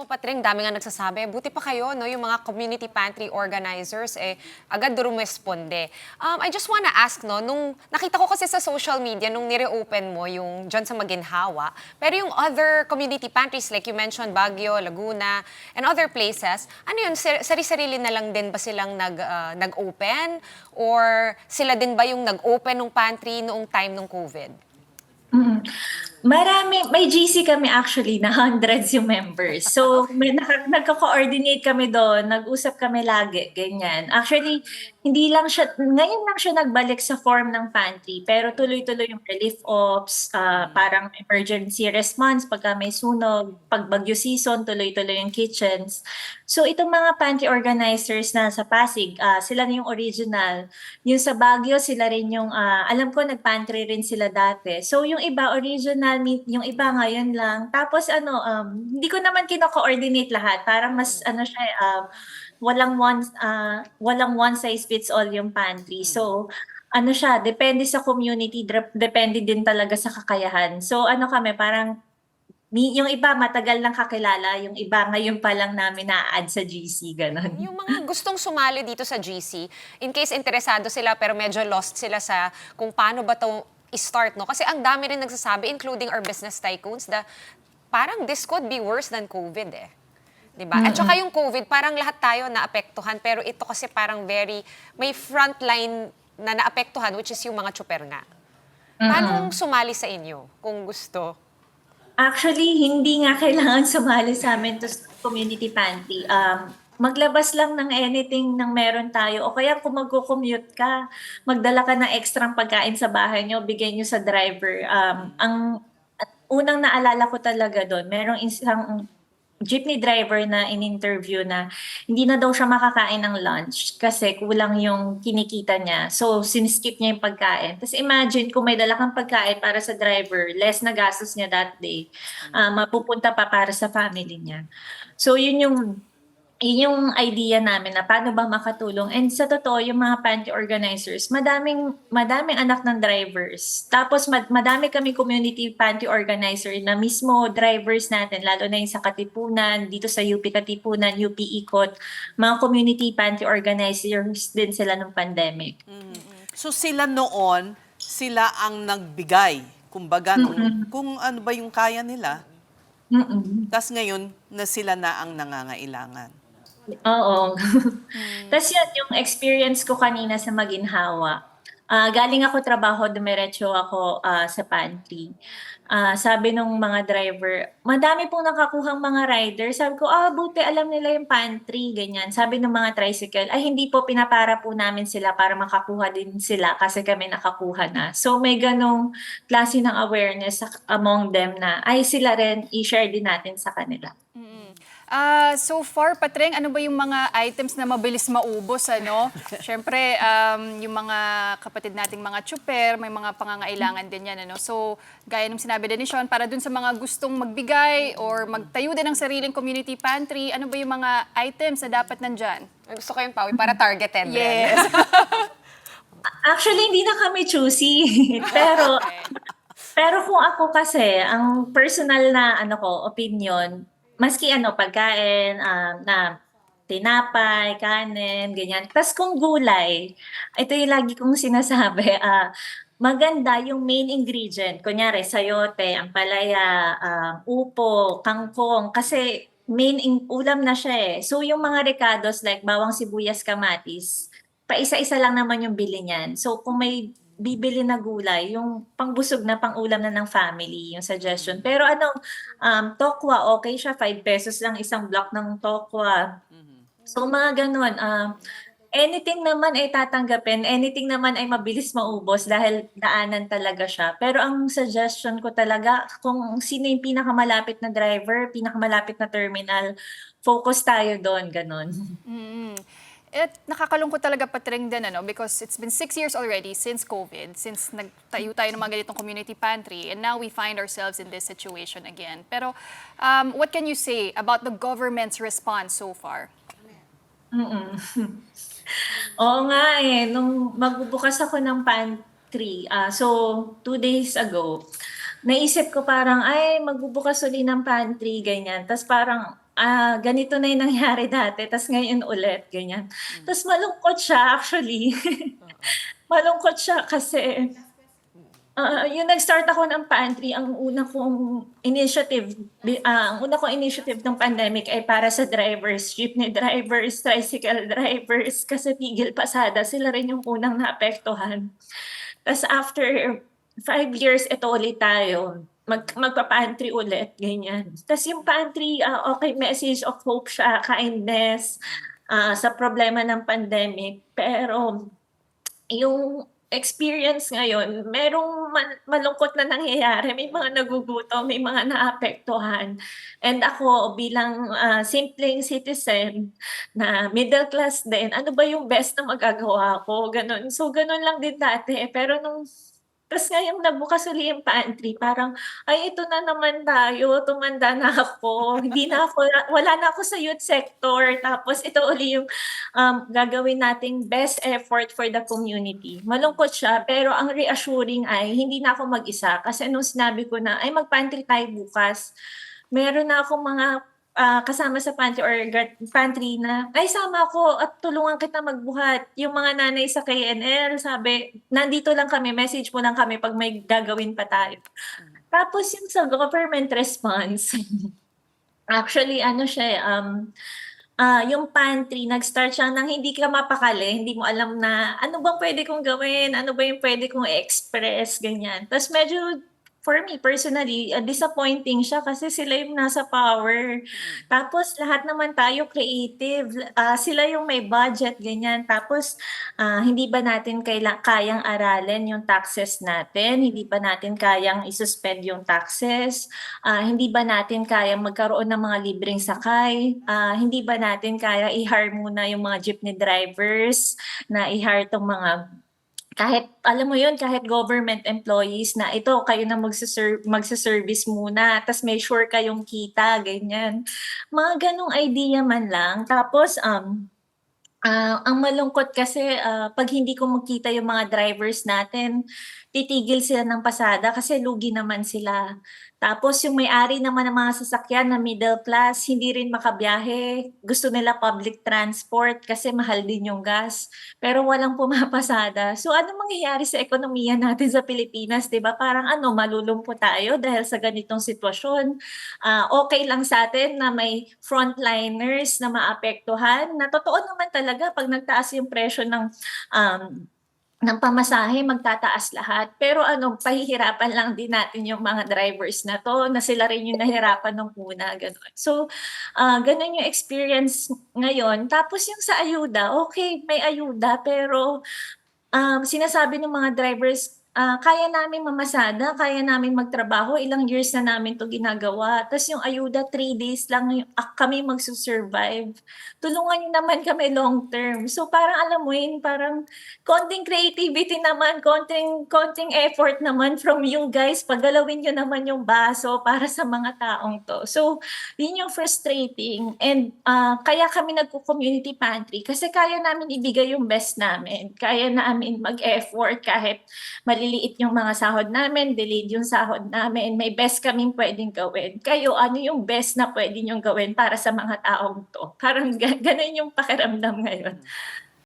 Alam mo, Patreng, dami nga nagsasabi. Buti pa kayo, no, yung mga community pantry organizers, agad rumesponde. I just wanna ask, no, nung nakita ko kasi sa social media, nung nire-open mo yung dyan sa Maginhawa, pero yung other community pantries, like you mentioned, Baguio, Laguna, and other places, ano yun, sari-sarili na lang din ba silang nag-open? Or sila din ba yung nag-open ng pantry noong time ng COVID? Mm. May GC kami actually na hundreds yung members. So, nagko-coordinate kami doon, nag-usap kami lagi, ganyan. Actually, hindi lang siya, ngayon lang siya nagbalik sa form ng pantry, pero tuloy-tuloy yung relief ops, parang emergency response pagka may sunog, pag bagyo season, tuloy-tuloy yung kitchens. So, itong mga pantry organizers na sa Pasig, sila na yung original. Yung sa Baguio, sila rin yung, alam ko nag-pantry rin sila dati. So, yung iba original, yung iba ngayon lang. Tapos hindi ko naman kino-coordinate lahat. Parang mas ano siya, walang one size fits all yung pantry. So, ano siya, depende sa community, depende din talaga sa kakayahan. So, ano kami, parang yung iba matagal nang kakilala, yung iba ngayon pa lang namin na-add sa GC, ganon. Yung mga gustong sumali dito sa GC, in case interesado sila pero medyo lost sila sa kung paano ba to i-start, no? Kasi ang dami rin nagsasabi, including our business tycoons, na parang this could be worse than COVID eh. 'Di ba? At saka yung COVID, parang lahat tayo naapektuhan, pero ito kasi parang may frontline na naapektuhan, which is yung mga tsuper nga. Paano sumali sa inyo kung gusto? Actually, hindi nga kailangan sumali sa amin to sa community pantry. Maglabas lang ng anything nang meron tayo. O kaya kung magko-commute ka, magdala ka ng extrang pagkain sa bahay nyo, bigay nyo sa driver. Ang unang naalala ko talaga doon, merong isang jeepney driver na in-interview na hindi na daw siya makakain ng lunch kasi kulang yung kinikita niya. So, siniskip niya yung pagkain. Tapos imagine kung may dala kang pagkain para sa driver, less na gastos niya that day, mapupunta pa para sa family niya. So, yun yung idea namin na paano ba makatulong. And sa totoo, yung mga pantry organizers, madaming anak ng drivers. Tapos madami kami community pantry organizer na mismo drivers natin, lalo na yung sa Katipunan, dito sa UP Katipunan, UP Ikot, mga community pantry organizers din sila nung pandemic. So sila noon, sila ang nagbigay, kumbaga, kung ano ba yung kaya nila. Mm-mm. Tas ngayon na sila na ang nangangailangan. Oo. Tas yun, yung experience ko kanina sa Maginhawa. Galing ako trabaho, dumiretso ako sa pantry. Sabi nung mga driver, madami pong nakakuhang mga rider. Sabi ko, buti alam nila yung pantry, ganyan. Sabi ng mga tricycle, ay hindi po, pinapara po namin sila para makakuha din sila kasi kami nakakuha na. So may ganong klase ng awareness among them na ay sila rin, i-share din natin sa kanila. So far, Patreng, ano ba yung mga items na mabilis maubos, ano? Siyempre, yung mga kapatid nating mga tsuper, may mga pangangailangan din yan, ano? So, gaya ng sinabi din ni Sean, para dun sa mga gustong magbigay or magtayo din ng sariling community pantry, ano ba yung mga items na dapat nandyan? Gusto ko yung Pawi para targeted rin. Yes. Actually, hindi na kami choosy. Pero Okay. pero kung ako kasi, ang personal na opinion, maski pagkain, na tinapay, kanin, ganyan. Tas kung gulay, ito yung lagi kong sinasabi, maganda yung main ingredient. Kunyari, sayote, ampalaya, upo, kangkong, kasi ulam na siya eh. So yung mga recados like bawang sibuyas, kamatis, paisa-isa lang naman yung bili niyan. So kung may bibili na gulay, yung pangbusog na pang-ulam na ng family, yung suggestion. Pero tokwa, okay siya, 5 pesos lang isang block ng tokwa. So mga ganun, anything naman ay tatanggapin, anything naman ay mabilis maubos dahil daanan talaga siya. Pero ang suggestion ko talaga, kung sino yung pinakamalapit na driver, pinakamalapit na terminal, focus tayo doon, ganun. At nakakalungkot talaga, Patreng, din, ano, because it's been 6 years already since COVID, since nagtayo tayo ng mga ganitong community pantry, and now we find ourselves in this situation again. Pero what can you say about the government's response so far? Mm. Oo nga eh, nung magbubukas ako ng pantry, so 2 days ago, naisip ko parang, ay, magbubukas uli ng pantry, ganyan. Tapos parang, ganito na yung nangyari dati, tas ngayon ulit, ganyan. Tas malungkot siya actually. Malungkot siya kasi yung nag-start ako ng pantry, ang una kong initiative ng pandemic ay para sa drivers, jeepney drivers, tricycle drivers, kasi tigil pasada, sila rin yung unang naapektuhan. Tas after 5 years, ito ulit tayo. Magpa-pantry ulit, ganyan. Tas yung pantry, okay, message of hope siya, kindness, sa problema ng pandemic. Pero yung experience ngayon, merong malungkot na nangyayari. May mga nagugutom, may mga naapektuhan. And ako bilang simpleng citizen na middle class din, ano ba yung best na magagawa ko? Ganun. So ganun lang din dati. Pero tas ngayong nagbukas uli yung pantry, parang, ay ito na naman tayo, tumanda na ako, hindi na ako, wala na ako sa youth sector, tapos ito uli yung gagawin nating best effort for the community. Malungkot siya, pero ang reassuring ay hindi na ako mag-isa. Kasi nung sinabi ko na, ay mag-pantry tayo bukas, meron na akong mga kasama sa pantry or pantry na, ay sama ako at tulungan kita magbuhat. Yung mga nanay sa KNL, sabi, nandito lang kami, message mo lang kami pag may gagawin pa tayo. Tapos yung sa government response, actually ano siya yung pantry, nag-start siya nang hindi ka mapakali, hindi mo alam na ano bang pwede kong gawin, ano ba yung pwede kong i-express, ganyan. Tapos medyo, for me personally, disappointing siya kasi sila yung nasa power. Tapos lahat naman tayo creative, sila yung may budget, ganyan. Tapos hindi ba natin kayang aralin yung taxes natin? Hindi ba natin kayang isuspend yung taxes? Hindi ba natin kayang magkaroon ng mga libreng sakay? Hindi ba natin kaya i-hire muna yung mga jeepney drivers, na i-hire tong mga kahit alam mo yun, kahit government employees na ito kayo na magse-service muna, tas may sure kayong kita, ganyan. Mga ganong idea man lang. Tapos ang malungkot kasi pag hindi ko makita yung mga drivers natin, titigil sila ng pasada kasi lugi naman sila. Tapos yung may-ari naman ng mga sasakyan na middle class, hindi rin makabiyahe. Gusto nila public transport kasi mahal din yung gas. Pero walang pumapasada. So ano mangyayari sa ekonomiya natin sa Pilipinas, 'di ba? Parang malulumpo tayo dahil sa ganitong sitwasyon. Okay lang sa atin na may frontliners na maapektuhan. Na totoo naman talaga pag nagtaas yung presyo ng pamasahe, magtataas lahat. Pero pahihirapan lang din natin yung mga drivers na 'to, na sila rin yung nahirapan nung una, gano'n. So, gano'n yung experience ngayon. Tapos yung sa ayuda, okay, may ayuda pero sinasabi ng mga drivers, kaya namin mamasada, kaya namin magtrabaho, ilang years na namin 'to ginagawa. Tas yung ayuda 3 days lang kami magsu-survive. Tulungan niyo naman kami long term. So parang alam mo yun, parang konting creativity naman, konting effort naman from you guys, paggalawin niyo naman yung baso para sa mga taong 'to. So yun yung frustrating and kaya kami nagko-community pantry kasi kaya namin ibigay yung best namin. Kaya namin mag-effort kahit maliliit yung mga sahod namin, delayed yung sahod namin, may best kaming puwedeng gawin. Kayo, ano yung best na puwede niyong gawin para sa mga taong 'to? Parang gano'n yung pakiramdam ngayon.